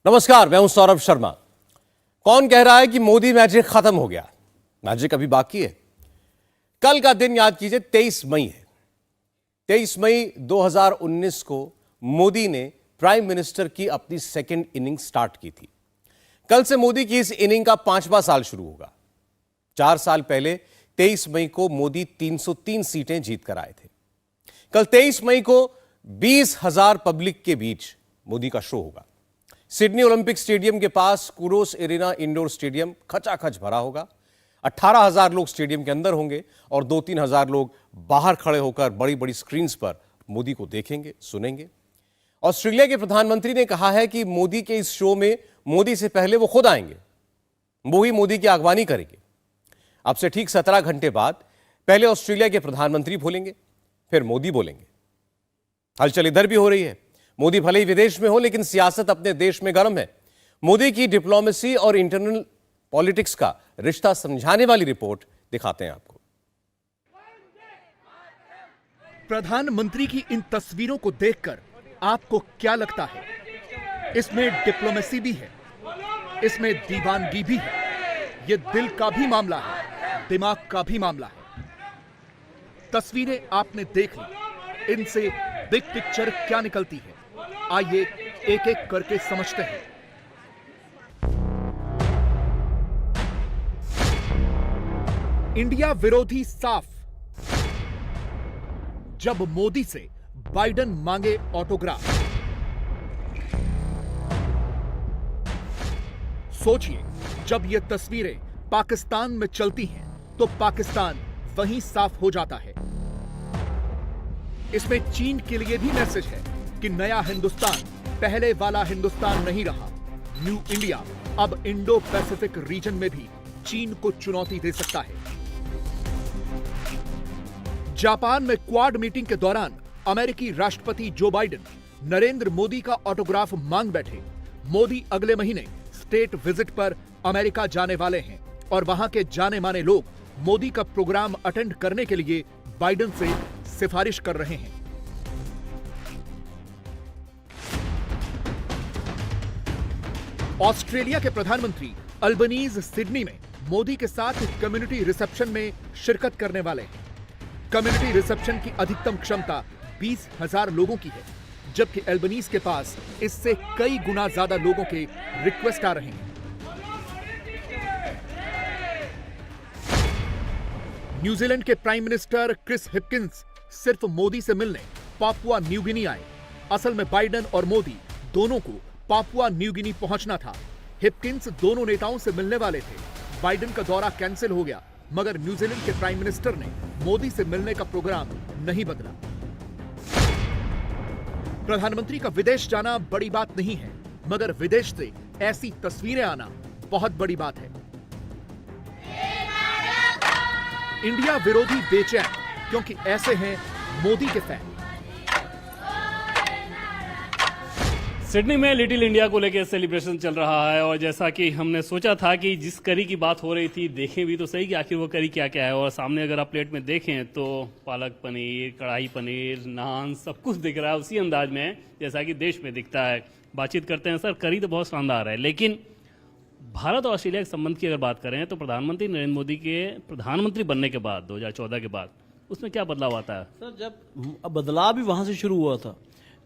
नमस्कार, मैं हूं सौरभ शर्मा। कौन कह रहा है कि मोदी मैजिक खत्म हो गया? मैजिक अभी बाकी है। कल का दिन याद कीजिए, 23 मई है। 23 मई 2019 को मोदी ने प्राइम मिनिस्टर की अपनी सेकंड इनिंग स्टार्ट की थी। कल से मोदी की इस इनिंग का 5वां साल शुरू होगा। 4 साल पहले 23 मई को मोदी 303 सीटें जीत कर आए थे। कल 23 मई को 20,000 पब्लिक के बीच मोदी का शो होगा। सिडनी ओलंपिक स्टेडियम के पास कुरोस एरिना इंडोर स्टेडियम खचाखच भरा होगा। 18,000 लोग स्टेडियम के अंदर होंगे और 2-3 हजार लोग बाहर खड़े होकर बड़ी बड़ी स्क्रीन्स पर मोदी को देखेंगे, सुनेंगे। ऑस्ट्रेलिया के प्रधानमंत्री ने कहा है कि मोदी के इस शो में मोदी से पहले वो खुद आएंगे, वो ही मोदी की अगवानी करेंगे। अब से ठीक 17 घंटे बाद पहले ऑस्ट्रेलिया के प्रधानमंत्री बोलेंगे, फिर मोदी बोलेंगे। हलचल इधर भी हो रही है। मोदी भले ही विदेश में हो, लेकिन सियासत अपने देश में गर्म है। मोदी की डिप्लोमेसी और इंटरनल पॉलिटिक्स का रिश्ता समझाने वाली रिपोर्ट दिखाते हैं आपको। प्रधानमंत्री की इन तस्वीरों को देखकर आपको क्या लगता है? इसमें डिप्लोमेसी भी है, इसमें दीवानगी भी है, ये दिल का भी मामला है, दिमाग का भी मामला है। तस्वीरें आपने देख ली, इनसे बिग पिक्चर क्या निकलती है? आइए एक एक करके समझते हैं। इंडिया विरोधी साफ। जब मोदी से बाइडेन मांगे ऑटोग्राफ। सोचिए, जब ये तस्वीरें पाकिस्तान में चलती हैं तो पाकिस्तान वहीं साफ हो जाता है। इसमें चीन के लिए भी मैसेज है कि नया हिंदुस्तान पहले वाला हिंदुस्तान नहीं रहा। न्यू इंडिया अब इंडो पैसिफिक रीजन में भी चीन को चुनौती दे सकता है। जापान में क्वाड मीटिंग के दौरान अमेरिकी राष्ट्रपति जो बाइडेन नरेंद्र मोदी का ऑटोग्राफ मांग बैठे। मोदी अगले महीने स्टेट विजिट पर अमेरिका जाने वाले हैं और वहां के जाने माने लोग मोदी का प्रोग्राम अटेंड करने के लिए बाइडेन से सिफारिश कर रहे हैं। ऑस्ट्रेलिया के प्रधानमंत्री अल्बनीज सिडनी में मोदी के साथ कम्युनिटी रिसेप्शन में शिरकत करने वाले हैं। कम्युनिटी रिसेप्शन की अधिकतम क्षमता 20,000 लोगों की है, जबकि अल्बनीज के पास इससे कई गुना ज्यादा लोगों के रिक्वेस्ट आ रहे हैं। न्यूजीलैंड के प्राइम मिनिस्टर क्रिस हिपकिंस सिर्फ मोदी से मिलने पापुआ न्यू गिनी आए। असल में बाइडेन और मोदी दोनों को पापुआ न्यू गिनी पहुंचना था। हिपकिंस दोनों नेताओं से मिलने वाले थे। बाइडेन का दौरा कैंसिल हो गया, मगर न्यूजीलैंड के प्राइम मिनिस्टर ने मोदी से मिलने का प्रोग्राम नहीं बदला। प्रधानमंत्री का विदेश जाना बड़ी बात नहीं है, मगर विदेश से ऐसी तस्वीरें आना बहुत बड़ी बात है। इंडिया विरोधी बेचैन, क्योंकि ऐसे हैं मोदी के फैन। सिडनी में लिटिल इंडिया को लेकर सेलिब्रेशन चल रहा है और जैसा कि हमने सोचा था कि जिस करी की बात हो रही थी, देखें भी तो सही कि आखिर वो करी क्या क्या है। और सामने अगर आप प्लेट में देखें तो पालक पनीर, कढ़ाई पनीर, नान, सब कुछ दिख रहा है उसी अंदाज में जैसा कि देश में दिखता है। बातचीत करते हैं। सर, करी तो बहुत शानदार है, लेकिन भारत और ऑस्ट्रेलिया के संबंध की अगर बात करें तो प्रधानमंत्री नरेंद्र मोदी के प्रधानमंत्री बनने के बाद 2014 के बाद उसमें क्या बदलाव आता है? सर, जब बदलाव भी वहाँ से शुरू हुआ था।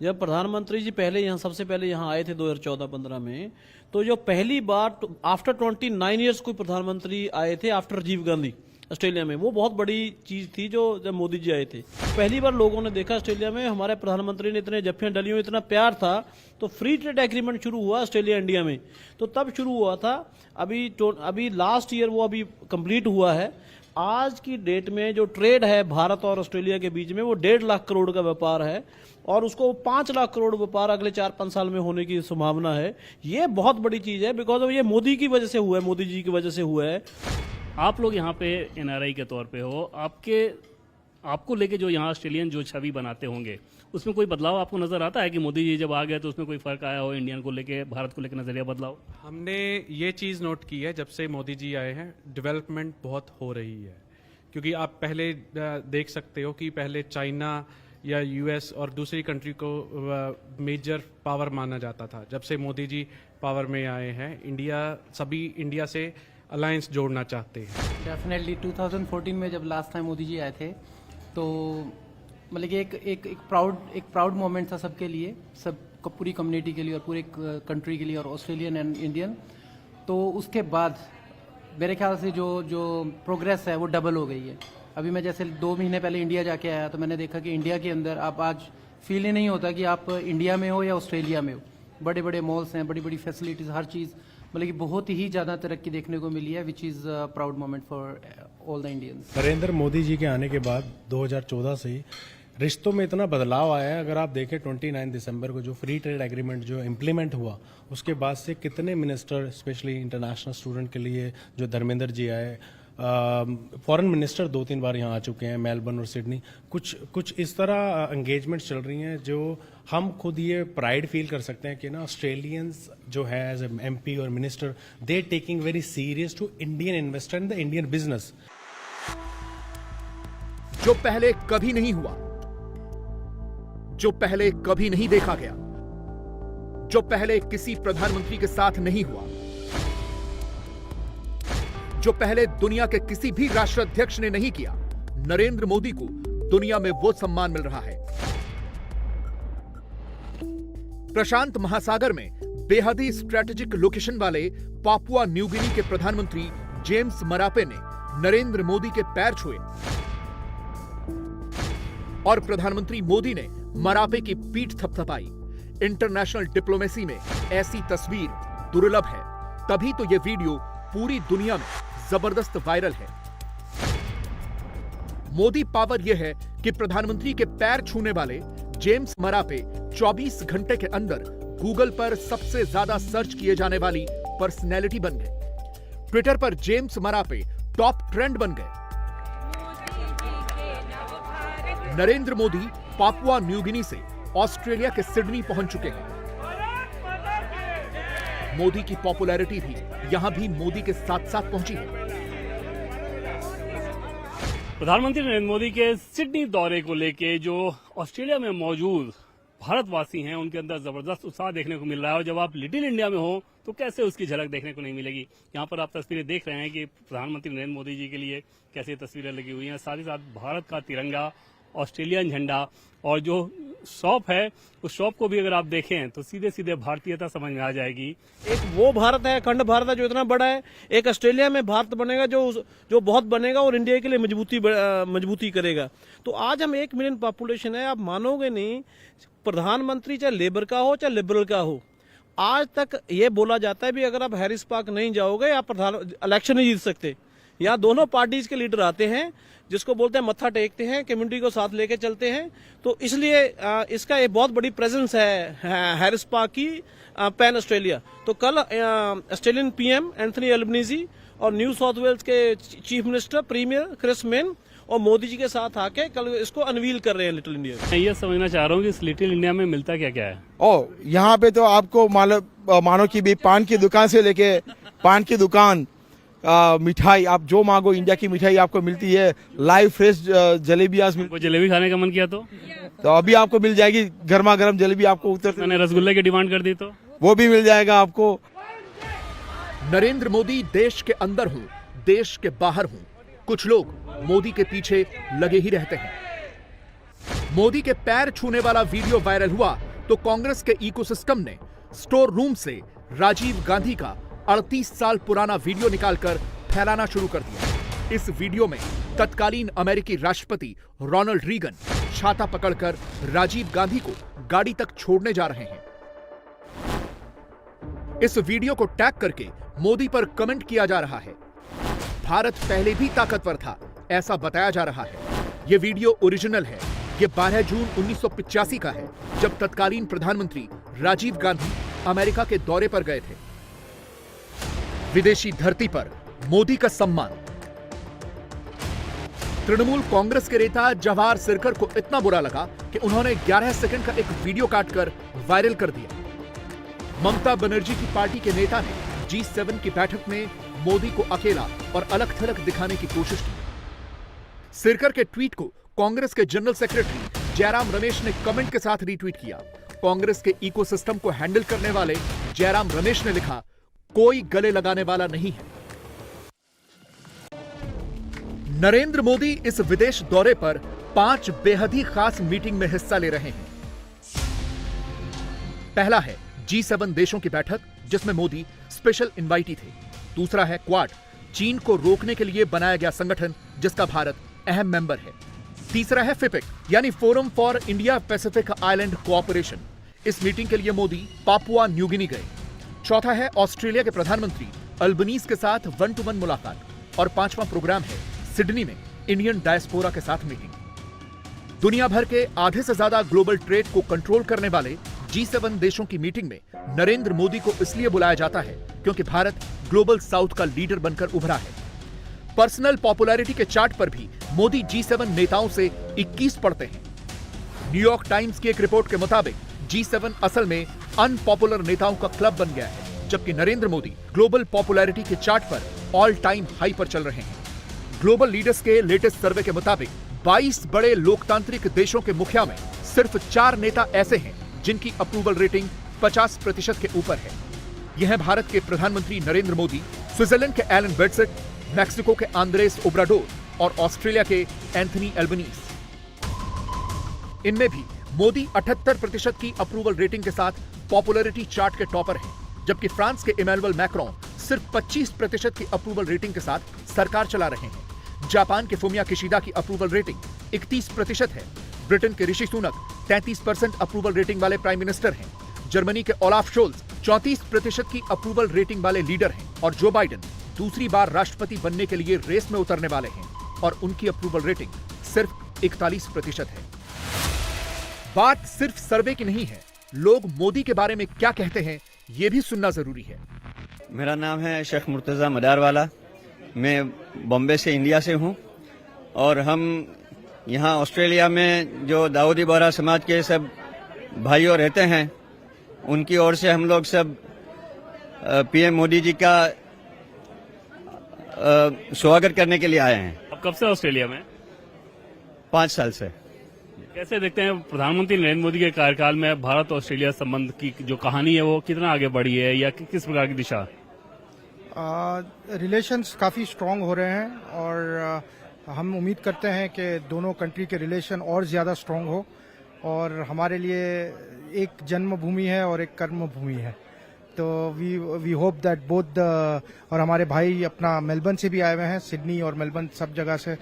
जब प्रधानमंत्री जी सबसे पहले यहाँ आए थे 2014-15 में, तो जो पहली बार आफ्टर 29 ईयर्स कोई प्रधानमंत्री आए थे आफ्टर राजीव गांधी ऑस्ट्रेलिया में, वो बहुत बड़ी चीज़ थी। जो जब मोदी जी आए थे पहली बार लोगों ने देखा ऑस्ट्रेलिया में हमारे प्रधानमंत्री ने इतने जफ्फियां डलियों इतना प्यार था, तो फ्री ट्रेड एग्रीमेंट शुरू हुआ ऑस्ट्रेलिया इंडिया में, तो तब शुरू हुआ था। अभी लास्ट ईयर वो अभी कंप्लीट हुआ है। आज की डेट में जो ट्रेड है भारत और ऑस्ट्रेलिया के बीच में वो 1.5 लाख करोड़ का व्यापार है और उसको 5 लाख करोड़ व्यापार अगले 4-5 साल में होने की संभावना है। ये बहुत बड़ी चीज़ है, बिकॉज ये मोदी की वजह से हुआ है, मोदी जी की वजह से हुआ है। आप लोग यहाँ पे एनआरआई के तौर पे हो, आपको लेके जो यहाँ ऑस्ट्रेलियन जो छवि बनाते होंगे उसमें कोई बदलाव आपको नजर आता है कि मोदी जी जब आ गए तो उसमें कोई फर्क आया हो, इंडियन को लेके, भारत को लेकर नजरिया बदलाव? हमने ये चीज़ नोट की है जब से मोदी जी आए हैं, डेवलपमेंट बहुत हो रही है। क्योंकि आप पहले देख सकते हो कि पहले चाइना या यूएस और दूसरी कंट्री को मेजर पावर माना जाता था। जब से मोदी जी पावर में आए हैं, सभी इंडिया से अलायंस जोड़ना चाहते हैं। डेफिनेटली 2014 में जब लास्ट टाइम मोदी जी आए थे तो मतलब कि एक प्राउड मोमेंट था सबके लिए, पूरी कम्युनिटी के लिए और पूरे कंट्री के लिए और ऑस्ट्रेलियन एंड इंडियन। तो उसके बाद मेरे ख्याल से जो प्रोग्रेस है वो डबल हो गई है। अभी मैं जैसे 2 महीने पहले इंडिया जाके आया तो मैंने देखा कि इंडिया के अंदर आप आज फील ही नहीं होता कि आप इंडिया में हो या ऑस्ट्रेलिया में हो। बड़े बड़े मॉल्स हैं, बड़ी बड़ी फैसिलिटीज़, हर चीज़ मतलब कि बहुत ही ज़्यादा तरक्की देखने को मिली है, which is proud moment for all the Indians. Narendra Modi ji के आने के बाद 2014 से ही रिश्तों में इतना बदलाव आया है। अगर आप देखें 29 दिसंबर को जो फ्री ट्रेड एग्रीमेंट जो इम्प्लीमेंट हुआ, उसके बाद से कितने मिनिस्टर, स्पेशली इंटरनेशनल स्टूडेंट के लिए जो धर्मेंद्र जी आए, फॉरेन मिनिस्टर 2-3 बार यहाँ आ चुके हैं, मेलबर्न और सिडनी। कुछ इस तरह एंगेजमेंट्स चल रही हैं जो हम खुद ये प्राइड फील कर सकते हैं कि ना ऑस्ट्रेलियंस जो है एज MP और minister, they taking very serious to Indian investor in the Indian business. जो पहले कभी नहीं हुआ, जो पहले कभी नहीं देखा गया, जो पहले किसी प्रधानमंत्री के साथ नहीं हुआ, जो पहले दुनिया के किसी भी राष्ट्राध्यक्ष ने नहीं किया, नरेंद्र मोदी को दुनिया में वो सम्मान मिल रहा है। प्रशांत महासागर में बेहद ही स्ट्रेटेजिक लोकेशन वाले पापुआ न्यू गिनी के प्रधानमंत्री जेम्स मरापे ने नरेंद्र मोदी के पैर छुए और प्रधानमंत्री मोदी ने मरापे की पीठ थपथपाई। इंटरनेशनल डिप्लोमेसी में ऐसी तस्वीर दुर्लभ है, तभी तो यह वीडियो पूरी दुनिया में जबरदस्त वायरल है। मोदी पावर यह है कि प्रधानमंत्री के पैर छूने वाले जेम्स मरापे 24 घंटे के अंदर गूगल पर सबसे ज्यादा सर्च किए जाने वाली पर्सनैलिटी बन गए। ट्विटर पर जेम्स मरापे टॉप ट्रेंड बन गए। नरेंद्र मोदी पापुआ न्यू गिनी से ऑस्ट्रेलिया के सिडनी पहुंच चुके हैं। मोदी की पॉपुलैरिटी भी यहां भी मोदी के साथ साथ पहुंची है। प्रधानमंत्री नरेंद्र मोदी के सिडनी दौरे को लेके जो ऑस्ट्रेलिया में मौजूद भारतवासी हैं उनके अंदर जबरदस्त उत्साह देखने को मिल रहा है, और जब आप लिटिल इंडिया में हो तो कैसे उसकी झलक देखने को नहीं मिलेगी। यहाँ पर आप तस्वीरें देख रहे हैं कि प्रधानमंत्री नरेंद्र मोदी जी के लिए कैसी तस्वीरें लगी हुई हैं, साथ ही साथ भारत का तिरंगा, ऑस्ट्रेलियन झंडा, और जो शॉप है उस शॉप को भी अगर आप देखें तो सीधे सीधे भारतीयता समझ में आ जाएगी। एक वो भारत है, अखंड भारत है जो इतना बड़ा है, एक ऑस्ट्रेलिया में भारत बनेगा जो बहुत बनेगा और इंडिया के लिए मजबूती करेगा। तो आज हम 1 मिलियन पॉपुलेशन है, आप मानोगे नहीं, प्रधानमंत्री चाहे लेबर का हो चाहे लिबरल का हो, आज तक ये बोला जाता है भी अगर आप हैरिस पार्क नहीं जाओगे आप इलेक्शन नहीं जीत सकते। यहाँ दोनों पार्टीज के लीडर आते हैं, जिसको बोलते हैं मत्था टेकते हैं, कम्युनिटी को साथ लेके चलते हैं। तो इसलिए इसका एक बहुत बड़ी प्रेजेंस है हैरिस पार्क की पैन ऑस्ट्रेलिया। तो कल ऑस्ट्रेलियन PM एंथनी एल्बनीजी और न्यू साउथ वेल्स के chief minister premier Chris Minns और मोदी जी के साथ आके कल इसको अनवील कर रहे हैं लिटिल इंडिया। मैं ये समझना चाह रहा हूँ कि इस लिटिल इंडिया में मिलता क्या क्या है। यहाँ पे तो आपको मानो कि भी पान की दुकान से लेके पान की दुकान, मिठाई, आप जो मांगो इंडिया की मिठाई आपको मिलती है। लाइव फ्रेश जलेबियाँ। वो जलेबी खाने का मन किया तो अभी आपको मिल जाएगी, गर्मा गर्म जलेबी आपको उत्तर। मैंने रसगुल्ले की डिमांड कर दी तो वो भी मिल जाएगा आपको। नरेंद्र मोदी देश के अंदर हूं, देश के बाहर हूं, कुछ लोग मोदी के पीछे लगे ही रहते हैं। मोदी के पैर छूने वाला वीडियो वायरल हुआ तो कांग्रेस के इकोसिस्टम ने स्टोर रूम से राजीव गांधी का 38 साल पुराना वीडियो निकालकर फैलाना शुरू कर दिया। इस वीडियो में तत्कालीन अमेरिकी राष्ट्रपति रोनाल्ड रीगन छाता पकड़कर राजीव गांधी को गाड़ी तक छोड़ने जा रहे हैं। इस वीडियो को टैग करके मोदी पर कमेंट किया जा रहा है। भारत पहले भी ताकतवर था, ऐसा बताया जा रहा है। यह वीडियो ओरिजिनल है। यह 12 जून 1985 का है, जब तत्कालीन प्रधानमंत्री राजीव गांधी अमेरिका के दौरे पर गए थे। विदेशी धरती पर मोदी का सम्मान। तृणमूल कांग्रेस के नेता जवाहर सिरकर को इतना बुरा लगा कि उन्होंने 11 सेकंड का एक वीडियो काटकर वायरल कर दिया। ममता बनर्जी की पार्टी के नेता ने G7 की बैठक में मोदी को अकेला और अलग थलग दिखाने की कोशिश की। सिरकर के ट्वीट को कांग्रेस के जनरल सेक्रेटरी जयराम रमेश ने कमेंट के साथ रीट्वीट किया। कांग्रेस के इकोसिस्टम को हैंडल करने वाले जयराम रमेश ने लिखा, कोई गले लगाने वाला नहीं है। नरेंद्र मोदी इस विदेश दौरे पर 5 बेहद ही खास मीटिंग में हिस्सा ले रहे हैं। पहला है G7 देशों की बैठक, जिसमें मोदी स्पेशल इनवाइटी थे। दूसरा है क्वाड, चीन को रोकने के लिए बनाया गया संगठन जिसका भारत अहम मेंबर है। तीसरा है फिपिक यानी forum for India Pacific island cooperation. इस मीटिंग के लिए मोदी पापुआ न्यू गिनी गए। चौथा है ऑस्ट्रेलिया के प्रधानमंत्री अल्बनीज के साथ 1-to-1 मुलाकात। और पांचवा प्रोग्राम है सिडनी में इंडियन डायस्पोरा के साथ मीटिंग। दुनिया भर के आधे से ज्यादा ग्लोबल ट्रेड को कंट्रोल करने वाले G7 देशों की मीटिंग में नरेंद्र मोदी को इसलिए बुलाया जाता है क्योंकि भारत ग्लोबल साउथ का लीडर बनकर उभरा है। पर्सनल पॉपुलैरिटी के चार्ट पर भी मोदी G7 नेताओं से 21 पड़ते हैं। न्यूयॉर्क टाइम्स की एक रिपोर्ट के मुताबिक G7 असल में अनपॉपुलर नेताओं का क्लब बन गया है, जबकि नरेंद्र मोदी ग्लोबल पॉपुलैरिटी के चार्ट पर ऑल टाइम हाई पर चल रहे हैं। ग्लोबल लीडर्स के लेटेस्ट सर्वे के मुताबिक 22 बड़े लोकतांत्रिक देशों के मुखिया में सिर्फ 4 नेता ऐसे हैं जिनकी अप्रूवल रेटिंग 50% के ऊपर है। यह है भारत के प्रधानमंत्री नरेंद्र मोदी, स्विट्जरलैंड के एलन बेडसेट, मैक्सिको के आंद्रेस ओब्राडोर और ऑस्ट्रेलिया के एंथनी एल्बनीज। इनमें भी मोदी 78% की अप्रूवल रेटिंग के साथ पॉपुलैरिटी चार्ट के टॉपर हैं, जबकि फ्रांस के इमैनुअल मैक्रोन सिर्फ 25% की अप्रूवल रेटिंग के साथ सरकार चला रहे हैं। जापान के फुमिया किशिदा की अप्रूवल रेटिंग 31% है। ब्रिटेन के ऋषि सुनक 33% अप्रूवल रेटिंग वाले प्राइम मिनिस्टर हैं। जर्मनी के ओलाफ शोल्ज 34% की अप्रूवल रेटिंग वाले लीडर हैं और जो बाइडेन दूसरी बार राष्ट्रपति बनने के लिए रेस में उतरने वाले हैं और उनकी अप्रूवल रेटिंग सिर्फ 41% है। बात सिर्फ सर्वे की नहीं है, लोग मोदी के बारे में क्या कहते हैं ये भी सुनना जरूरी है। मेरा नाम है शेख मुर्तज़ा मदारवाला। मैं बॉम्बे से इंडिया से हूँ और हम यहाँ ऑस्ट्रेलिया में जो दाऊदी बोहरा समाज के सब भाइयों रहते हैं उनकी ओर से हम लोग सब पीएम मोदी जी का स्वागत करने के लिए आए हैं। अब कब से ऑस्ट्रेलिया में? 5 साल से। कैसे देखते हैं प्रधानमंत्री नरेंद्र मोदी के कार्यकाल में भारत ऑस्ट्रेलिया संबंध की जो कहानी है वो कितना आगे बढ़ी है या किस प्रकार की दिशा? रिलेशंस काफ़ी स्ट्रांग हो रहे हैं और हम उम्मीद करते हैं कि दोनों कंट्री के रिलेशन और ज़्यादा स्ट्रांग हो और हमारे लिए एक जन्मभूमि है और एक कर्मभूमि है। तो वी होप दैट बोथ और हमारे भाई अपना मेलबर्न से भी आए हुए हैं, सिडनी और मेलबर्न सब जगह से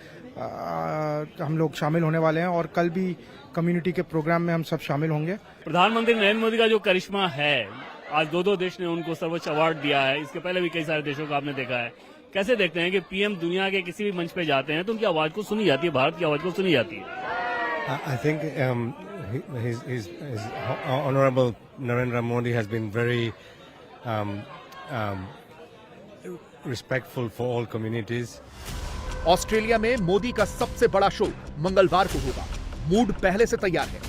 हम लोग शामिल होने वाले हैं और कल भी कम्युनिटी के प्रोग्राम में हम सब शामिल होंगे। प्रधानमंत्री नरेंद्र मोदी का जो करिश्मा है, आज दो देश ने उनको सर्वोच्च अवार्ड दिया है, इसके पहले भी कई सारे देशों को आपने देखा है। कैसे देखते हैं कि पीएम दुनिया के किसी भी मंच पे जाते हैं तो उनकी आवाज को सुनी जाती है, भारत की आवाज को सुनी जाती है? I think his Honorable Narendra Modi has been very respectful for all communities. Australia में मोदी का सबसे बड़ा शो मंगलवार को होगा। मूड पहले से तैयार है।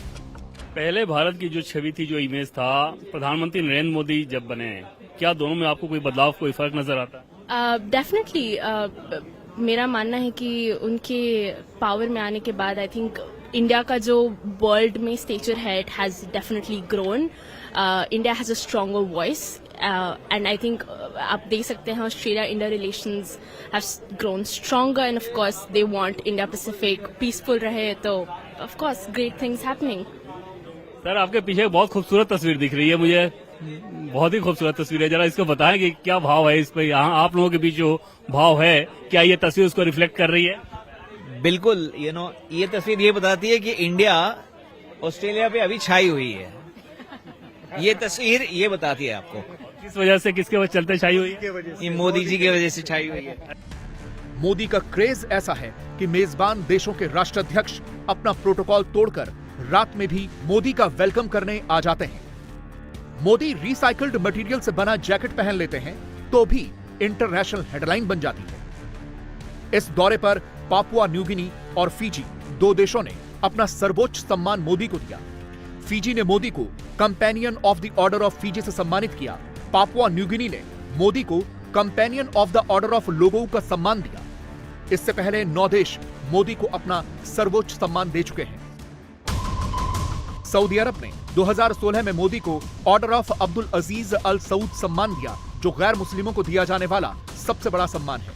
पहले भारत की जो छवि थी, जो इमेज था, प्रधानमंत्री नरेंद्र मोदी जब बने, क्या दोनों में आपको कोई बदलाव, कोई फर्क नजर आता? डेफिनेटली मेरा मानना है कि उनके पावर में आने के बाद आई थिंक इंडिया का जो वर्ल्ड में स्टेचर है it has definitely grown. India has a stronger voice and I think आप देख सकते हैं Australia India relations have grown stronger end of course they want India Pacific peaceful रहे, तो of course great things happening. Sir, आपके पीछे बहुत खूबसूरत तस्वीर दिख रही है मुझे, बहुत ही खूबसूरत तस्वीर है। जरा इसको बताएं कि क्या भाव है इस पर, यहाँ आप लोगों के बीच जो भाव है, क्या ये तस्वीर उसको रिफ्लेक्ट कर रही है? बिल्कुल, ये तस्वीर ये बताती है कि इंडिया ऑस्ट्रेलिया पे अभी छाई हुई है। ये तस्वीर ये बताती है आपको। किस वजह से, किसके वजह चलते छाई हुई है? ये मोदी जी की वजह से छाई हुई है। मोदी का क्रेज ऐसा है कि मेजबान देशों के राष्ट्राध्यक्ष अपना प्रोटोकॉल तोड़कर रात में भी मोदी का वेलकम करने आ जाते हैं। मोदी रिसाइकल्ड मटेरियल से बना जैकेट पहन लेते हैं तो भी इंटरनेशनल हेडलाइन बन जाती है। इस दौरे पर पापुआ न्यू गिनी और फिजी, 2 देशों ने अपना सर्वोच्च सम्मान मोदी को दिया। फिजी ने मोदी को companion of the order of Fiji से सम्मानित किया। पापुआ न्यू गिनी ने मोदी को companion of the order of Logohu का सम्मान दिया। इससे पहले 9 देश मोदी को अपना सर्वोच्च सम्मान दे चुके हैं। सऊदी अरब ने 2016 में मोदी को ऑर्डर ऑफ अब्दुल अजीज अल सऊद सम्मान दिया, जो गैर मुस्लिमों को दिया जाने वाला सबसे बड़ा सम्मान है।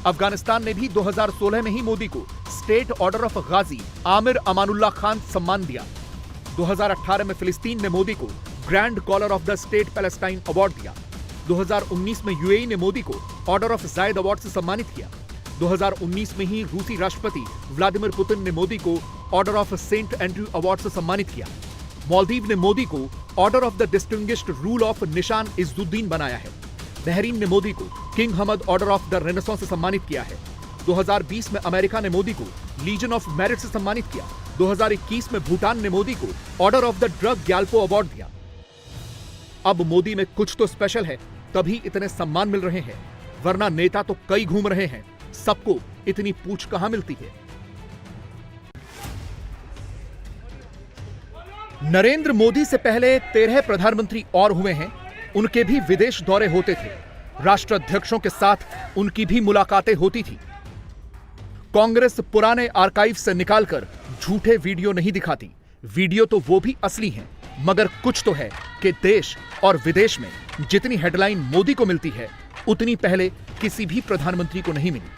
अफगानिस्तान ने भी 2016 में ही मोदी को State Order of Ghazi Amir Amanullah Khan सम्मान दिया। 2018 में फिलिस्तीन ने मोदी को Grand Collar of the State Palestine award दिया। 2019 में यूएई ने मोदी को ऑर्डर ऑफ जायद अवार्ड से सम्मानित किया। 2019 में ही रूसी राष्ट्रपति व्लादिमीर पुतिन ने मोदी को Order of Saint Andrew award से सम्मानित किया। मालदीव ने मोदी को Order of the Distinguished Rule of Nishan Izzuddeen बनाया है। बहरीन ने मोदी को King Hamad Order of the Renaissance से सम्मानित किया है। 2020 में अमेरिका ने मोदी को लीजन ऑफ मेरिट से सम्मानित किया। 2021 में भूटान ने मोदी को Order of the drug Gyalpo award दिया। अब मोदी में कुछ तो स्पेशल है, तभी इतने सम्मान मिल रहे हैं, वरना नेता तो कई घूम रहे हैं, सबको इतनी पूछ कहां मिलती है। नरेंद्र मोदी से पहले 13 प्रधानमंत्री और हुए हैं, उनके भी विदेश दौरे होते थे, राष्ट्राध्यक्षों के साथ उनकी भी मुलाकातें होती थी। कांग्रेस पुराने आर्काइव से निकालकर झूठे वीडियो नहीं दिखाती, वीडियो तो वो भी असली हैं, मगर कुछ तो है कि देश और विदेश में जितनी हेडलाइन मोदी को मिलती है, उतनी पहले किसी भी प्रधानमंत्री को नहीं मिली।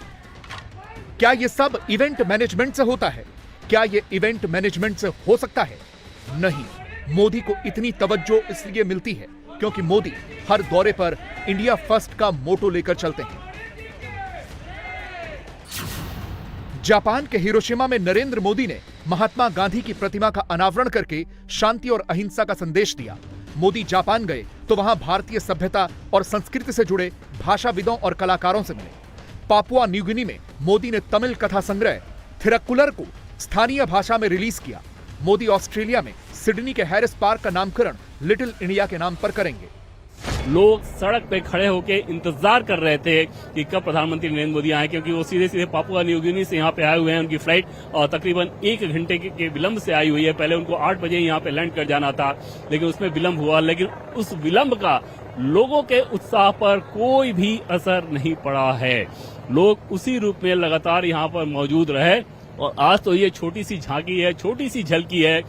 क्या यह सब इवेंट मैनेजमेंट से होता है? क्या यह इवेंट मैनेजमेंट से हो सकता है? नहीं, मोदी को इतनी तवज्जो इसलिए मिलती है क्योंकि मोदी हर दौरे पर इंडिया फर्स्ट का मोटो लेकर चलते हैं। जापान के हिरोशिमा में नरेंद्र मोदी ने महात्मा गांधी की प्रतिमा का अनावरण करके शांति और अहिंसा का संदेश दिया। मोदी जापान गए तो वहां भारतीय सभ्यता और संस्कृति से जुड़े भाषाविदों और कलाकारों से मिले। पापुआ न्यू गिनी में मोदी ने तमिल कथा संग्रह थिरक्कुलर को स्थानीय भाषा में रिलीज किया। मोदी ऑस्ट्रेलिया में सिडनी के हैरिस पार्क का नामकरण लिटिल इंडिया के नाम पर करेंगे। लोग सड़क पे खड़े होकर इंतजार कर रहे थे कि कब प्रधानमंत्री नरेंद्र मोदी आए, क्योंकि वो सीधे सीधे पापुआ न्यू गिनी से यहाँ पे आए हुए हैं। उनकी फ्लाइट और तकरीबन 1 घंटे के विलंब से आई हुई है। पहले उनको 8 बजे यहाँ पे लैंड कर जाना था, लेकिन उसमें विलंब हुआ। लेकिन उस विलंब का लोगों के उत्साह पर कोई भी असर नहीं पड़ा है। लोग उसी रूप में लगातार यहाँ पर मौजूद रहे। और आज तो ये छोटी सी झांकी है, छोटी सी झलकी है।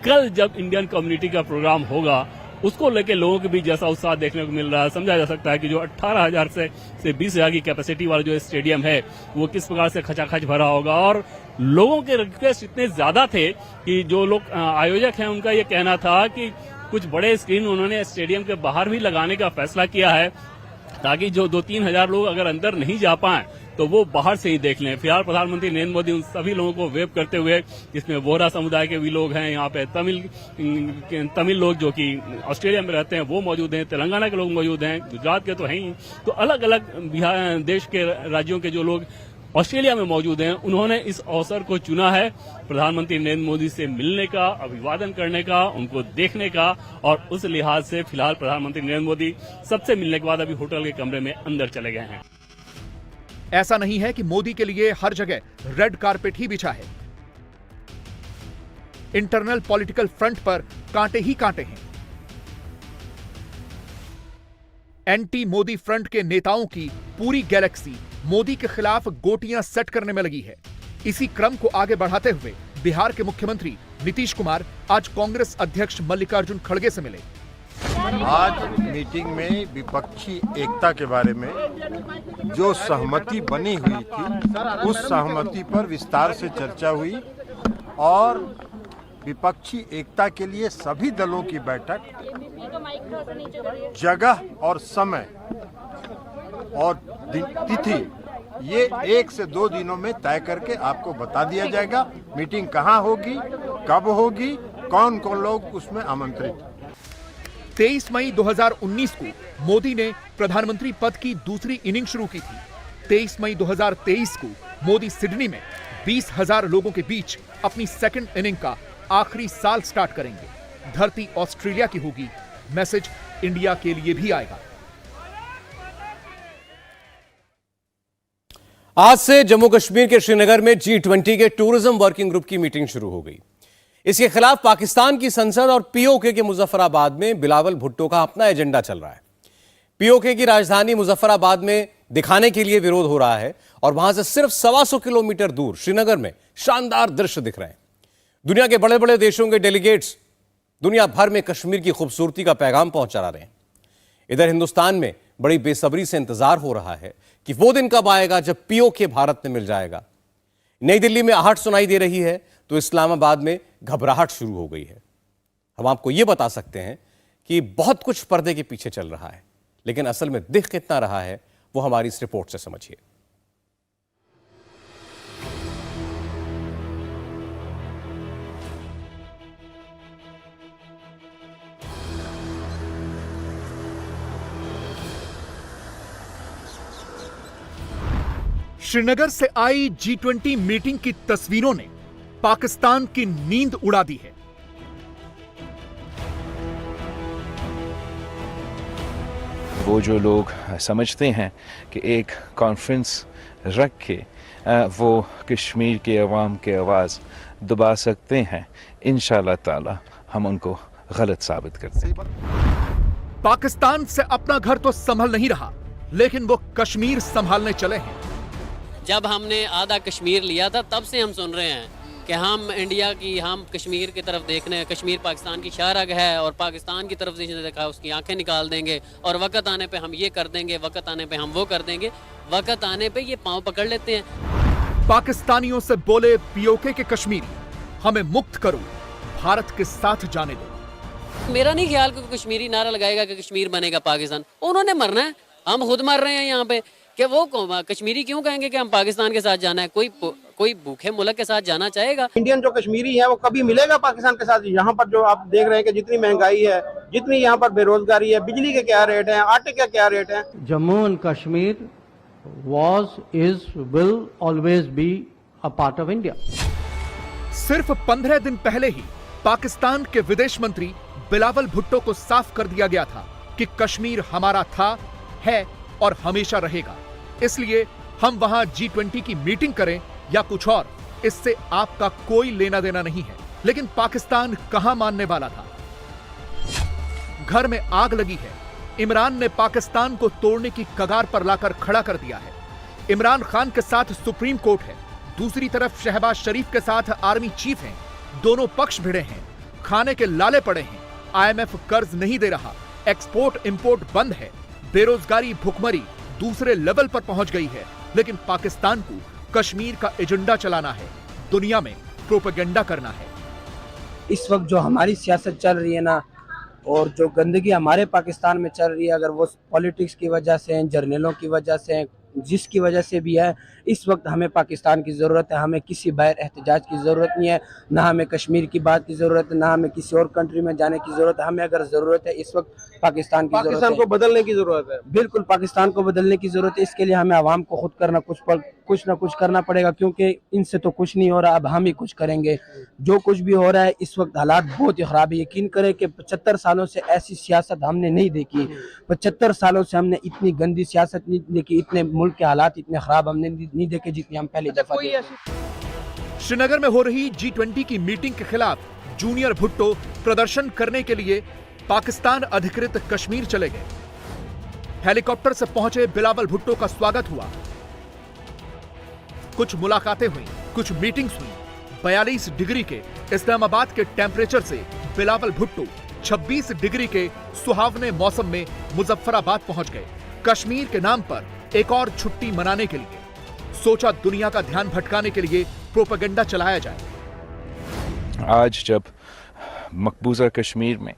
कल जब इंडियन कम्युनिटी का प्रोग्राम होगा, उसको लेके लोगों के बीच जैसा उत्साह देखने को मिल रहा है, समझा जा सकता है कि जो 18,000 से 20,000 की कैपेसिटी वाला जो स्टेडियम है, वो किस प्रकार से खचाखच भरा होगा। और लोगों के रिक्वेस्ट इतने ज्यादा थे कि जो लोग आयोजक हैं, उनका ये कहना था कि कुछ बड़े स्क्रीन उन्होंने स्टेडियम के बाहर भी लगाने का फैसला किया है, ताकि जो 2-3 हजार लोग अगर अंदर नहीं जा पाए तो वो बाहर से ही देख लें। फिलहाल प्रधानमंत्री नरेंद्र मोदी उन सभी लोगों को वेव करते हुए, जिसमें बोहरा समुदाय के भी लोग हैं, यहाँ पे तमिल लोग जो कि ऑस्ट्रेलिया में रहते हैं वो मौजूद हैं, तेलंगाना के लोग मौजूद हैं, गुजरात के तो हैं ही, तो अलग अलग बिहार देश के राज्यों के जो लोग ऑस्ट्रेलिया में मौजूद हैं, उन्होंने इस अवसर को चुना है प्रधानमंत्री नरेंद्र मोदी से मिलने का, अभिवादन करने का, उनको देखने का। और उस लिहाज से फिलहाल प्रधानमंत्री नरेंद्र मोदी सबसे मिलने के बाद अभी होटल के कमरे में अंदर चले गए हैं। ऐसा नहीं है कि मोदी के लिए हर जगह रेड कारपेट ही बिछा है। इंटरनल पॉलिटिकल फ्रंट पर कांटे ही कांटे हैं। एंटी मोदी फ्रंट के नेताओं की पूरी गैलेक्सी मोदी के खिलाफ गोटियां सेट करने में लगी है। इसी क्रम को आगे बढ़ाते हुए बिहार के मुख्यमंत्री नीतीश कुमार आज कांग्रेस अध्यक्ष मल्लिकार्जुन खड़गे से मिले। आज मीटिंग में विपक्षी एकता के बारे में जो सहमति बनी हुई थी, उस सहमति पर विस्तार से चर्चा हुई और विपक्षी एकता के लिए सभी दलों की बैठक जगह और समय और तिथि ये 1 से 2 दिनों में तय करके आपको बता दिया जाएगा। मीटिंग कहाँ होगी, कब होगी, कौन कौन लोग उसमें आमंत्रित। 23 मई 2019 को मोदी ने प्रधानमंत्री पद की दूसरी इनिंग शुरू की थी। 23 मई 2023 को मोदी सिडनी में 20,000 लोगों के बीच अपनी सेकंड इनिंग का आखिरी साल स्टार्ट करेंगे। धरती ऑस्ट्रेलिया की होगी, मैसेज इंडिया के लिए भी आएगा। आज से जम्मू कश्मीर के श्रीनगर में G20 के टूरिज्म वर्किंग ग्रुप की मीटिंग शुरू हो गई। इसके खिलाफ पाकिस्तान की संसद और पीओके के मुजफ्फराबाद में बिलावल भुट्टो का अपना एजेंडा चल रहा है। पीओके की राजधानी मुजफ्फराबाद में दिखाने के लिए विरोध हो रहा है और वहां से सिर्फ 125 किलोमीटर दूर श्रीनगर में शानदार दृश्य दिख रहे हैं। दुनिया के बड़े बड़े देशों के डेलीगेट्स दुनिया भर में कश्मीर की खूबसूरती का पैगाम पहुंचा रहे हैं। इधर हिंदुस्तान में बड़ी बेसब्री से इंतजार हो रहा है कि वो दिन कब आएगा जब पीओके भारत में मिल जाएगा। नई दिल्ली में आहट सुनाई दे रही है तो इस्लामाबाद में घबराहट शुरू हो गई है। हम आपको यह बता सकते हैं कि बहुत कुछ पर्दे के पीछे चल रहा है, लेकिन असल में दिख कितना रहा है वो हमारी इस रिपोर्ट से समझिए। श्रीनगर से आई G20 मीटिंग की तस्वीरों ने पाकिस्तान की नींद उड़ा दी है। वो जो लोग समझते हैं कि एक कॉन्फ्रेंस रख के वो कश्मीर के अवाम के आवाज़ दबा सकते हैं, इंशाल्लाह ताला हम उनको गलत साबित करते हैं। पाकिस्तान से अपना घर तो संभल नहीं रहा, लेकिन वो कश्मीर संभालने चले हैं। जब हमने आधा कश्मीर लिया था तब से हम सुन रहे हैं कि हम इंडिया की, हम कश्मीर की तरफ देखने, कश्मीर पाकिस्तान की शाहरग है और पाकिस्तान की तरफ से देखा उसकी आंखें निकाल देंगे और वक्त आने पे हम ये कर देंगे, वक्त आने पे हम वो कर देंगे, वक्त आने पे ये पांव पकड़ लेते हैं। पाकिस्तानियों से बोले पीओके के कश्मीरी, हमें मुक्त करो, भारत के साथ जाने दो। मेरा नहीं ख्याल कि कश्मीरी नारा लगाएगा कि कश्मीर बनेगा पाकिस्तान। उन्होंने मरना है, हम खुद मर रहे हैं यहाँ पे। कि वो कश्मीरी क्यों कहेंगे कि हम पाकिस्तान के साथ जाना है? कोई भूखे मुल्क के साथ जाना चाहेगा? इंडियन जो कश्मीरी है वो कभी मिलेगा पाकिस्तान के साथ? यहाँ पर जो आप देख रहे हैं कि जितनी महंगाई है, जितनी यहाँ पर बेरोजगारी है, बिजली के क्या रेट हैं, आटे के क्या रेट हैं। Jammu and Kashmir was, is, will always be a part of India. सिर्फ 15 दिन पहले ही पाकिस्तान के विदेश मंत्री बिलावल भुट्टो को साफ कर दिया गया था कि कश्मीर हमारा था, है और हमेशा रहेगा। इसलिए हम वहां G20 की मीटिंग करें या कुछ और, इससे आपका कोई लेना देना नहीं है। लेकिन पाकिस्तान कहां मानने वाला था? घर में आग लगी है। इमरान ने पाकिस्तान को तोड़ने की कगार पर लाकर खड़ा कर दिया है। इमरान खान के साथ सुप्रीम कोर्ट है, दूसरी तरफ शहबाज शरीफ के साथ आर्मी चीफ हैं। दोनों पक्ष भिड़े हैं, खाने के लाले पड़े हैं। IMF कर्ज नहीं दे रहा, एक्सपोर्ट इंपोर्ट बंद है, बेरोजगारी भुखमरी दूसरे लेवल पर पहुंच गई है। लेकिन पाकिस्तान को कश्मीर का एजेंडा चलाना है, दुनिया में प्रोपेगेंडा करना है। इस वक्त जो हमारी सियासत चल रही है ना, और जो गंदगी हमारे पाकिस्तान में चल रही है, अगर वो पॉलिटिक्स की वजह से, जर्नलों की वजह से, जिसकी वजह से भी है, इस वक्त हमें पाकिस्तान की ज़रूरत है। हमें किसी बाहर एहतजाज की ज़रूरत नहीं है, ना हमें कश्मीर की बात की ज़रूरत है, ना हमें किसी और कंट्री में जाने की ज़रूरत है। हमें अगर ज़रूरत है इस वक्त पाकिस्तान की, पाकिस्तान को बदलने की ज़रूरत है। बिल्कुल पाकिस्तान को बदलने की ज़रूरत है। इसके लिए हमें आवाम को खुद करना, कुछ ना कुछ करना पड़ेगा, क्योंकि इनसे तो कुछ नहीं हो रहा। अब हम ही कुछ करेंगे। जो कुछ भी हो रहा है इस वक्त हालात बहुत ही ख़राब है। यकीन करें कि 75 सालों से ऐसी सियासत हमने नहीं देखी। 75 सालों से हमने इतनी गंदी सियासत नहीं देखी, इतने मुल्क के हालात इतने खराब हमने नहीं देखे जितनी हम पहले दफा देखे। श्रीनगर में हो रही G20 की मीटिंग के खिलाफ जूनियर भुट्टो प्रदर्शन करने के लिए पाकिस्तान अधिकृत कश्मीर चले गए। हेलीकॉप्टर से पहुंचे बिलावल भुट्टो का स्वागत हुआ, कुछ मुलाकातें हुई, कुछ मीटिंग्स हुई। 42 डिग्री के इस्लामाबाद के टेम्परेचर से बिलावल भुट्टो 26 डिग्री के सुहावने मौसम में मुजफ्फराबाद पहुंच गए। कश्मीर के नाम पर एक और छुट्टी मनाने के लिए सोचा दुनिया का ध्यान भटकाने के लिए प्रोपेगेंडा चलाया जाए। आज जब मकबूजा कश्मीर में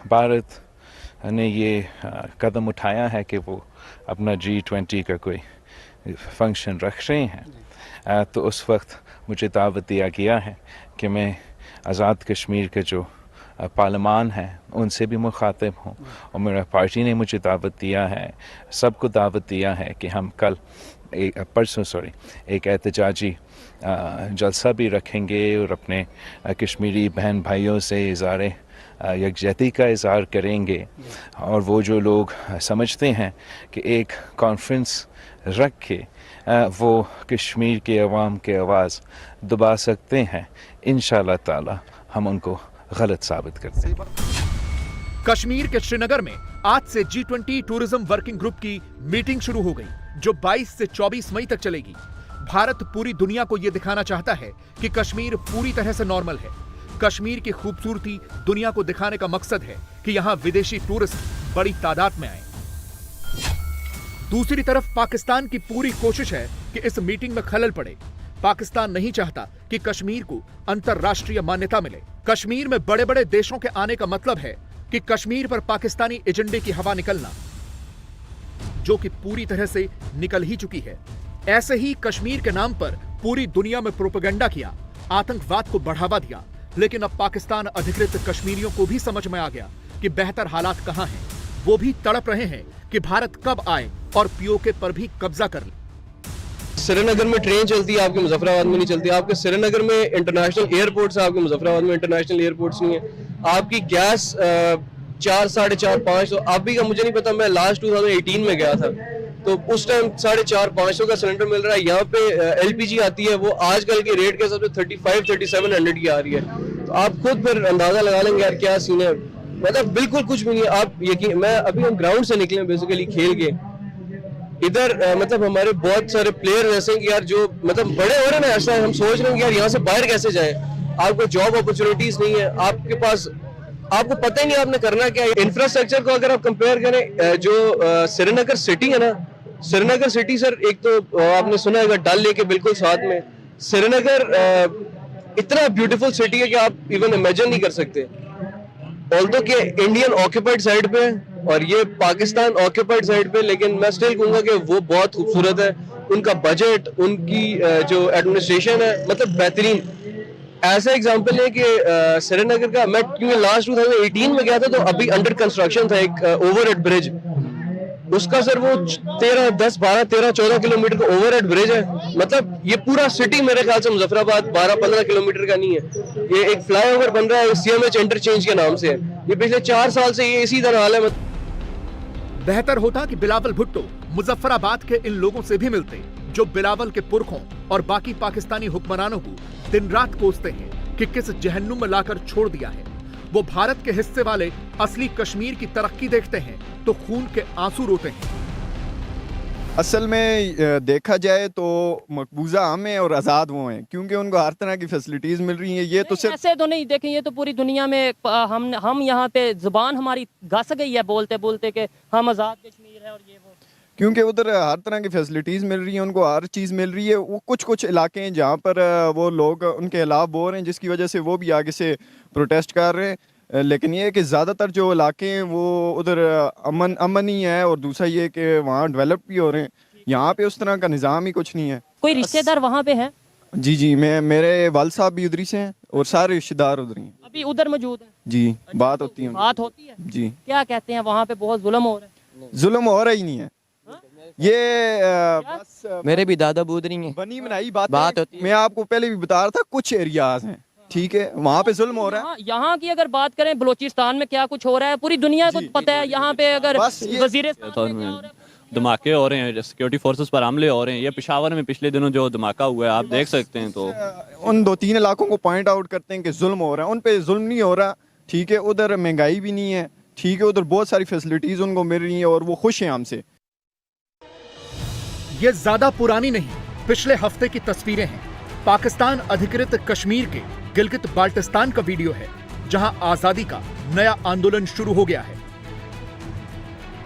भारत ने ये कदम उठाया है कि वो अपना G20 का कोई फंक्शन रख रहे हैं, तो उस वक्त मुझे दावत दिया गया है कि मैं आज़ाद कश्मीर के जो पार्लिमान है उनसे भी मुखातिब हूँ, और मेरा पार्टी ने मुझे दावत दिया है, सबको दावत दिया है कि हम कल परसों एक एहतजाजी जलसा भी रखेंगे और अपने कश्मीरी बहन भाइयों से इज़ारे यकजहती का इज़हार करेंगे। और वो जो लोग समझते हैं कि एक कॉन्फ्रेंस रख के वो कश्मीर के अवाम के आवाज़ दबा सकते हैं, इंशाल्लाह ताला हम उनको गलत साबित करते हैं। कश्मीर के श्रीनगर में आज से G20 टूरिज्म वर्किंग ग्रुप की मीटिंग शुरू हो गई, जो 22 से 24 मई तक चलेगी। भारत पूरी दुनिया को यह दिखाना चाहता है कि कश्मीर पूरी तरह से नॉर्मल है। कश्मीर की खूबसूरती दुनिया को दिखाने का मकसद है कि यहाँ विदेशी टूरिस्ट बड़ी तादाद में आए। दूसरी तरफ पाकिस्तान की पूरी कोशिश है कि इस मीटिंग में खलल पड़े। पाकिस्तान नहीं चाहता कि कश्मीर को अंतर्राष्ट्रीय मान्यता मिले। कश्मीर में बड़े बड़े देशों के आने का मतलब है कि कश्मीर पर पाकिस्तानी एजेंडे की हवा निकलना, जो कि पूरी तरह से निकल ही चुकी है। ऐसे ही कश्मीर के नाम पर पूरी दुनिया में प्रोपेगेंडा किया, आतंकवाद को बढ़ावा दिया। लेकिन अब पाकिस्तान अधिकृत कश्मीरियों को भी समझ में आ गया कि बेहतर हालात कहां हैं। वो भी तड़प रहे हैं कि भारत कब आए और पीओके पर भी कब्जा कर ले। श्रीनगर में ट्रेन चलती है, आपके मुजफ्फराबाद में नहीं चलती। आपके श्रीनगर में इंटरनेशनल एयरपोर्ट्स है, आपके मुजफ्फराबाद में इंटरनेशनल एयरपोर्ट्स नहीं है। आपकी गैस 4, 4.5, 5 तो अभी का मुझे नहीं पता, मैं लास्ट 2018 में गया था तो उस टाइम 4.5, 500 का सिलेंडर मिल रहा है। यहाँ पे एलपीजी आती है, वो आजकल के रेट के हिसाब से 35-3700 की आ रही है। तो आप खुद फिर अंदाजा लगा लेंगे यार क्या सीन है। मतलब बिल्कुल कुछ भी नहीं। आप यकीन, मैं अभी हम ग्राउंड से निकले बेसिकली खेल के इधर, मतलब हमारे बहुत सारे प्लेयर ऐसे हैं कि यार जो मतलब बड़े हो रहे हैं ना, ऐसा हम सोच रहे हैं कि यार यहाँ से बाहर कैसे जाए। आपको जॉब अपॉर्चुनिटीज नहीं है, आपके पास आपको पता ही नहीं आपने करना क्या है। इंफ्रास्ट्रक्चर को अगर आप कंपेयर करें, जो श्रीनगर सिटी है ना, श्रीनगर सिटी सर, एक तो आपने सुना है डल लेक के बिल्कुल साथ में श्रीनगर इतना ब्यूटीफुल सिटी है कि आप इवन इमेजिन नहीं कर सकते। ऑल्दो कि इंडियन ऑक्यूपाइड साइड पे और ये पाकिस्तान ऑक्यूपाइड साइड पे, लेकिन मैं स्टिल कहूंगा कि वो बहुत खूबसूरत है। उनका बजट, उनकी जो एडमिनिस्ट्रेशन है, मतलब बेहतरीन। ऐसा एग्जांपल है कि श्रीनगर का, मैं क्योंकि लास्ट 2018 में गया था तो अभी अंडर कंस्ट्रक्शन था एक ओवरहेड ब्रिज, उसका सर वो 13 किलोमीटर का ओवरहेड ब्रिज है। मतलब ये पूरा सिटी मेरे ख्याल से मुजफ्फराबाद 12-15 किलोमीटर का नहीं है। ये एक फ्लाईओवर बन रहा है सीएमएच इंटरचेंज के नाम से। ये पिछले 4 साल से ये इसी तरह हाल है। बेहतर होता कि बिलावल भुट्टो मुजफ्फराबाद के इन लोगों से भी मिलते जो बिलावल के पुरखों और बाकी पाकिस्तानी हुक्मरानों को दिन रात कोसते हैं कि किस जहन्नुम में लाकर छोड़ दिया है। वो भारत के हिस्से वाले असली कश्मीर की तरक्की देखते हैं तो खून के आंसू रोते हैं। असल में देखा जाए तो मकबूजा हम हैं और आज़ाद वो हैं, क्योंकि उनको हर तरह की फैसिलिटीज़ मिल रही हैं। ये तो सिर्फ ऐसे तो नहीं, देखें ये तो पूरी दुनिया में हम यहाँ पे जुबान हमारी घस गई है बोलते बोलते कि हम आज़ाद कश्मीर है और ये वो, क्योंकि उधर हर तरह की फैसिलिटीज़ मिल रही हैं, उनको हर चीज़ मिल रही है। वो कुछ इलाके हैं जहाँ पर वो लोग उनके खिलाफ बोल रहे हैं, जिसकी वजह से वो भी आगे से प्रोटेस्ट कर रहे हैं। लेकिन ये है कि ज़्यादातर जो इलाके हैं वो उधर अमन ही है, और दूसरा ये कि वहाँ डेवलप भी हो रहे हैं। यहाँ पे उस तरह का निज़ाम ही कुछ नहीं है। कोई रिश्तेदार वहाँ पे हैं? जी, मेरे वाल साहब भी उधरी से हैं और सारे रिश्तेदार उधर ही अभी उधर मौजूद हैं। जी, बात होती है। बात होती है जी। क्या कहते हैं वहाँ पे? बहुत जुल्म हो रहा है। जुल्म हो रहा ही नहीं है। ये बस मेरे भी दादा बूदरी हैं, बनी बनाई बात होती है। मैं आपको पहले भी बता रहा था, कुछ एरियाज हैं, ठीक है, वहाँ पे जुल्म हो रहा है। यहाँ की अगर बात करें बलोचिस्तान में क्या कुछ हो रहा है पूरी दुनिया को पता है। यहाँ पे अगर वज़ीर धमाके हो रहे हैं, सिक्योरिटी फोर्सेस पर हमले हो रहे हैं। ये पेशावर में पिछले दिनों जो धमाका हुआ है आप देख सकते हैं। तो उन 2-3 इलाकों को पॉइंट आउट करते हैं कि जुल्म हो रहा है। उन पे जुल्म नहीं हो रहा, ठीक है। उधर महंगाई भी नहीं है, ठीक है। उधर बहुत सारी फैसिलिटीज उनको मिल रही हैं और वो खुश हैं हमसे। ये ज्यादा पुरानी नहीं, पिछले हफ्ते की तस्वीरें हैं। पाकिस्तान अधिकृत कश्मीर के गिलगित बाल्टिस्तान का वीडियो है, जहां आजादी का नया आंदोलन शुरू हो गया है।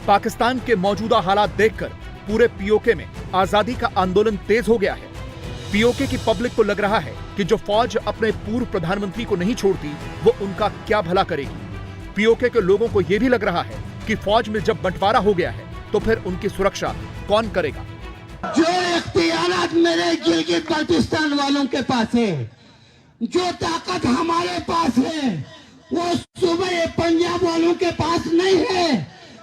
पाकिस्तान के मौजूदा हालात देखकर पूरे पीओके में आजादी का आंदोलन तेज हो गया है। पीओके की पब्लिक को लग रहा है कि जो फौज अपने पूर्व प्रधानमंत्री को नहीं छोड़ती वो उनका क्या भला करेगी। पीओके के लोगों को यह भी लग रहा है कि फौज में जब बंटवारा हो गया है तो फिर उनकी सुरक्षा कौन करेगा। जो इख्तियारात मेरे गिलगित बाल्टिस्तान वालों के पास है, जो ताकत हमारे पास है, वो सूबे पंजाब वालों के पास नहीं है,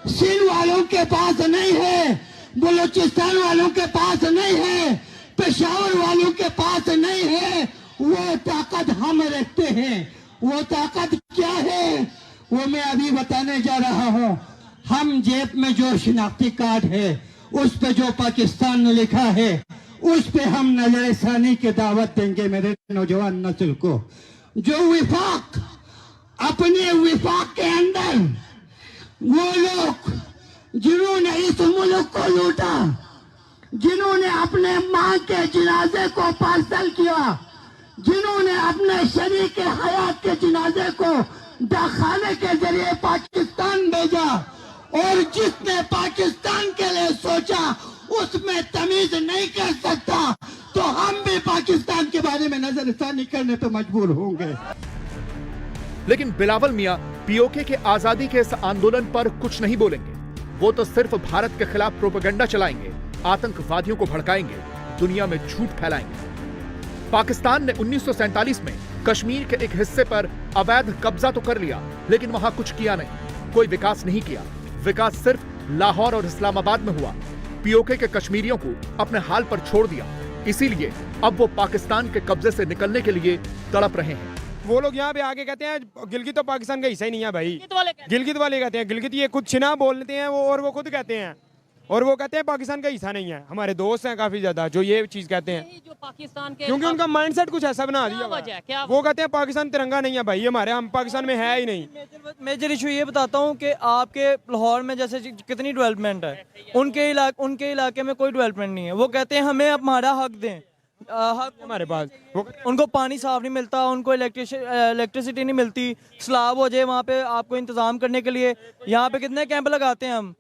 सिंध वालों के पास नहीं है, बलूचिस्तान वालों के पास नहीं है, पेशावर वालों के पास नहीं है। वो ताकत हम रखते हैं। वो ताकत क्या है वो मैं अभी बताने जा रहा हूँ। हम जेब में जो शिनाख्ती कार्ड है उस पे जो पाकिस्तान ने लिखा है उस पे हम नजरसानी की दावत देंगे मेरे नौजवान नस्ल को। जो विफाक, अपने विफाक के अंदर वो लोग जिन्होंने इस मुल्क को लूटा, जिन्होंने अपने मां के जनाजे को पार्सल किया, जिन्होंने अपने शरीक के हयात के जनाजे को डाकखाने के जरिए पाकिस्तान भेजा, और जिसने पाकिस्तान के लिए सोचा उसमें तमीज नहीं कर सकता, तो हम भी पाकिस्तान के बारे में नजरसानी करने पे मजबूर होंगे। लेकिन बिलावल मियां पीओके के आजादी के इस आंदोलन पर कुछ नहीं बोलेंगे। वो तो सिर्फ भारत के खिलाफ प्रोपेगेंडा चलाएंगे, आतंकवादियों को भड़काएंगे, दुनिया में झूठ फैलाएंगे। पाकिस्तान ने 1947 में कश्मीर के एक हिस्से पर अवैध कब्जा तो कर लिया, लेकिन वहां कुछ किया नहीं, कोई विकास नहीं किया। विकास सिर्फ लाहौर और इस्लामाबाद में हुआ। पीओके के कश्मीरियों को अपने हाल पर छोड़ दिया, इसीलिए अब वो पाकिस्तान के कब्जे से निकलने के लिए तड़प रहे हैं। वो लोग यहाँ पे आके कहते हैं गिलगित तो पाकिस्तान का हिस्सा ही नहीं है भाई। गिलगित वाले कहते हैं, गिलगित ये कुछ छिना बोलते हैं वो, और वो खुद कहते हैं, और वो कहते हैं पाकिस्तान का हिस्सा नहीं है। हमारे दोस्त हैं काफी ज्यादा जो ये चीज कहते हैं, जो पाकिस्तान के, क्योंकि उनका माइंडसेट कुछ ऐसा बना दिया। वो कहते हैं पाकिस्तान तिरंगा नहीं है भाई हमारे, हम पाकिस्तान में है ही नहीं। मेजर इशू ये बताता हूँ कि आपके लाहौर में जैसे कितनी डेवलपमेंट है, उनके इलाके में कोई डेवलपमेंट नहीं है। वो कहते हैं हमें हमारा हक दें, हमारे पास उनको पानी साफ नहीं मिलता, उनको इलेक्ट्रिसिटी नहीं मिलती, स्लाब हो जाए वहाँ पे आपको इंतजाम करने के लिए। यहाँ पे कितने कैंप लगाते हैं हम।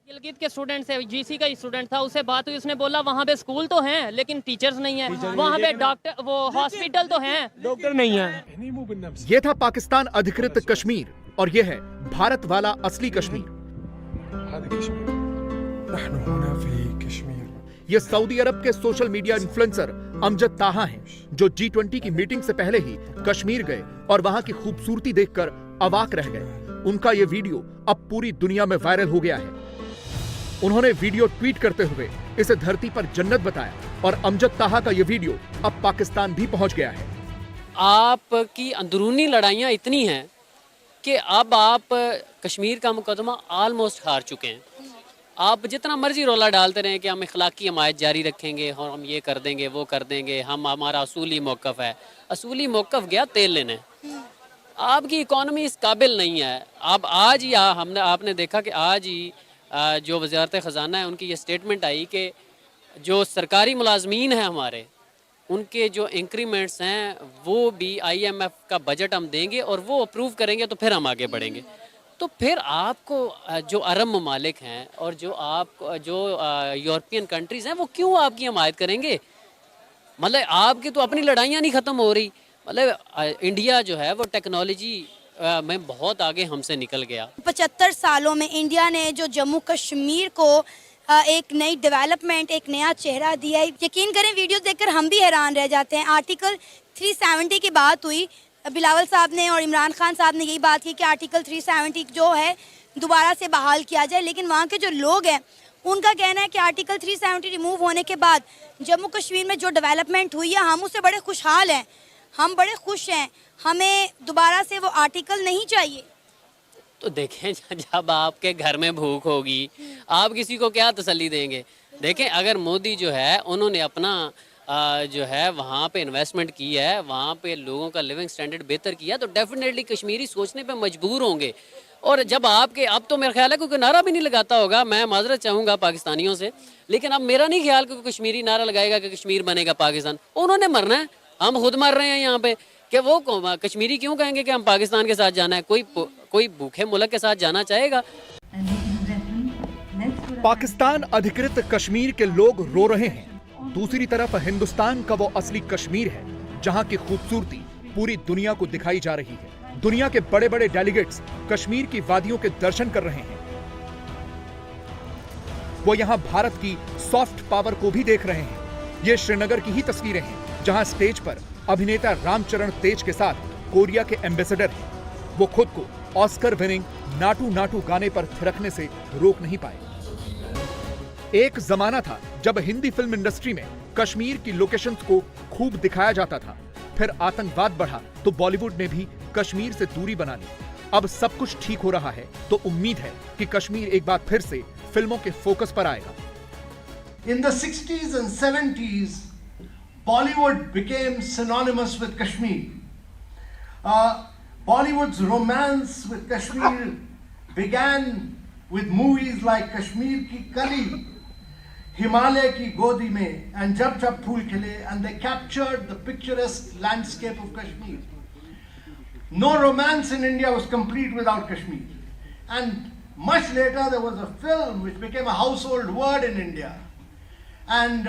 गिलगित के स्टूडेंट से, जीसी का स्टूडेंट था, उससे बात हुई, उसने बोला वहाँ पे स्कूल तो हैं लेकिन टीचर्स नहीं है, वहाँ पे डॉक्टर, वो हॉस्पिटल तो हैं, डॉक्टर नहीं है। ये था पाकिस्तान अधिकृत कश्मीर, और ये है भारत वाला असली कश्मीर। ये सऊदी अरब के सोशल मीडिया इन्फ्लुएंसर अमजद ताहा हैं, जो G20 की मीटिंग से पहले ही कश्मीर गए और वहां की खूबसूरती देखकर अवाक रह गए। उनका ये वीडियो अब पूरी दुनिया में वायरल हो गया है। उन्होंने वीडियो ट्वीट करते हुए इसे धरती पर जन्नत बताया, और अमजद ताहा का ये वीडियो अब पाकिस्तान भी पहुंच गया है। आपकी अंदरूनी लड़ाइयाँ इतनी हैं कि अब आप कश्मीर का मुकदमा ऑलमोस्ट हार चुके हैं। आप जितना मर्जी रौला डालते रहें कि हम इखलाकी हमायत जारी रखेंगे और हम ये कर देंगे वो कर देंगे, हम हमारा असूली मौक़िफ़ है। असूली मौक़िफ़ गया तेल लेने। आपकी इकॉनमी इस काबिल नहीं है। अब आज ही आपने देखा कि आज ही जो वज़ारत ख़ज़ाना है उनकी ये स्टेटमेंट आई कि जो सरकारी मुलाजमीन हैं हमारे, उनके जो इंक्रीमेंट्स हैं वो भी IMF का बजट हम देंगे और वो अप्रूव करेंगे तो फिर हम आगे बढ़ेंगे। तो फिर आपको जो अरब ममालिक हैं और जो यूरोपियन कंट्रीज़ हैं वो क्यों आपकी हमायत करेंगे? मतलब आपकी तो अपनी लड़ाइयाँ नहीं ख़त्म हो रही। मतलब इंडिया जो है वो टेक्नोलॉजी में बहुत आगे हमसे निकल गया। 75 सालों में इंडिया ने जो जम्मू कश्मीर को एक नई डेवलपमेंट, एक नया चेहरा दिया है। यकीन करें वीडियोस देखकर हम भी हैरान रह जाते हैं। आर्टिकल 370 की बात हुई, बिलावल साहब ने और इमरान खान साहब ने यही बात की कि आर्टिकल 370 जो है दोबारा से बहाल किया जाए, लेकिन वहाँ के जो लोग हैं उनका कहना है कि आर्टिकल 370 रिमूव होने के बाद जम्मू कश्मीर में जो डेवलपमेंट हुई है हम उससे बड़े खुशहाल हैं, हम बड़े खुश हैं, हमें दोबारा से वो आर्टिकल नहीं चाहिए। तो देखें, जब आपके घर में भूख होगी आप किसी को क्या तसल्ली देंगे? देखें, अगर मोदी जो है उन्होंने अपना जो है वहाँ पे इन्वेस्टमेंट की है, वहाँ पे लोगों का लिविंग स्टैंडर्ड बेहतर किया, तो डेफिनेटली कश्मीरी सोचने पे मजबूर होंगे। और जब आपके, अब तो मेरा ख्याल है कोई नारा भी नहीं लगाता होगा, मैं माजरत चाहूँगा पाकिस्तानियों से, लेकिन अब मेरा नहीं ख्याल कि कश्मीरी नारा लगाएगा कि कश्मीर बनेगा पाकिस्तान। उन्होंने मरना है, हम खुद मर रहे हैं यहाँ पे कि वो कश्मीरी क्यों कहेंगे कि हम पाकिस्तान के साथ जाना है? कोई भूखे मुल्क के साथ जाना चाहेगा? पाकिस्तान अधिकृत कश्मीर के लोग रो रहे हैं, दूसरी तरफ हिंदुस्तान का वो असली कश्मीर है जहां की खूबसूरती पूरी दुनिया को दिखाई जा रही है। दुनिया के बड़े बड़े डेलीगेट्स कश्मीर की वादियों के दर्शन कर रहे हैं। वो यहां भारत की सॉफ्ट पावर को भी देख रहे हैं। ये श्रीनगर की ही तस्वीरें हैं जहां स्टेज पर अभिनेता रामचरण तेज के साथ कोरिया के एम्बेसडर हैं। वो खुद को ऑस्कर विनिंग नाटू नाटू गाने पर थिरकने से रोक नहीं पाए। एक जमाना था जब हिंदी फिल्म इंडस्ट्री में कश्मीर की लोकेशंस को खूब दिखाया जाता था। फिर आतंकवाद बढ़ा तो बॉलीवुड ने भी कश्मीर से दूरी बना ली। अब सब कुछ ठीक हो रहा है तो उम्मीद है कि कश्मीर एक बार फिर से फिल्मों के फोकस पर आएगा। In the 60s and 70s, Bollywood became synonymous with Kashmir. Bollywood's romance with Kashmir began with movies like Kashmir Ki Kali. Himalaya की गोदी में एंड जब जब फूल खिले and they captured the picturesque landscape of Kashmir. No romance in India was complete without Kashmir. And much later there was a film which became a household word in India. And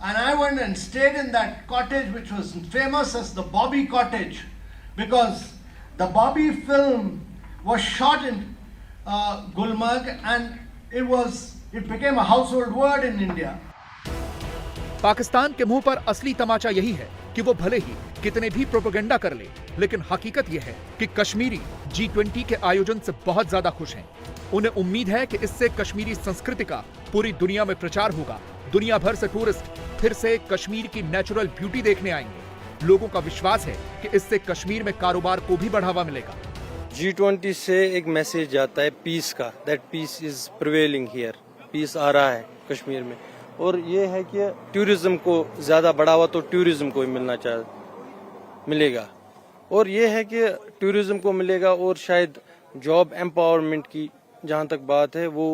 I went and stayed in that cottage which was famous as the Bobby Cottage, because the Bobby film was shot in Gulmarg, and it became a household word in India. Pakistan के मुंह पर असली तमाचा यही है कि वो भले ही कितने भी प्रोपेगेंडा कर ले, लेकिन हकीकत यह है कि कश्मीरी G20 के आयोजन से बहुत ज्यादा खुश हैं. उन्हें उम्मीद है कि इससे कश्मीरी संस्कृति का पूरी दुनिया में प्रचार होगा. दुनिया भर से टूरिस्ट फिर से कश्मीर की नेचुरल ब्यूटी देखने आएंगे. लोगों का विश्वास है कि इससे कश्मीर में कारोबार को भी बढ़ावा मिलेगा. G20 से एक मैसेज जाता है पीस का, that peace is prevailing here. Peace आ रहा है कश्मीर में, और ये है कि टूरिज्म को ज़्यादा बढ़ावा तो टूरिज्म को ही मिलेगा, और ये है कि टूरिज्म को मिलेगा, और शायद जॉब एम्पावरमेंट की जहाँ तक बात है वो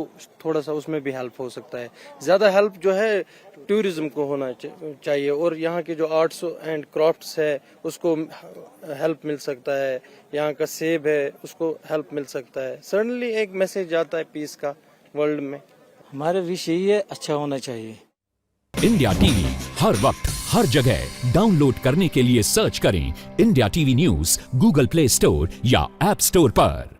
थोड़ा सा उसमें भी हेल्प हो सकता है. ज़्यादा हेल्प जो है टूरिज्म को होना चाहिए, और यहाँ के जो आर्ट्स एंड क्राफ्ट्स है उसको हेल्प मिल सकता है. यहाँ का सेब है उसको हेल्प मिल सकता है. सडनली एक मैसेज जाता है पीस का वर्ल्ड में. हमारे विषय ये अच्छा होना चाहिए. इंडिया टीवी हर वक्त हर जगह डाउनलोड करने के लिए सर्च करें India TV news Google play store या ऐप स्टोर पर.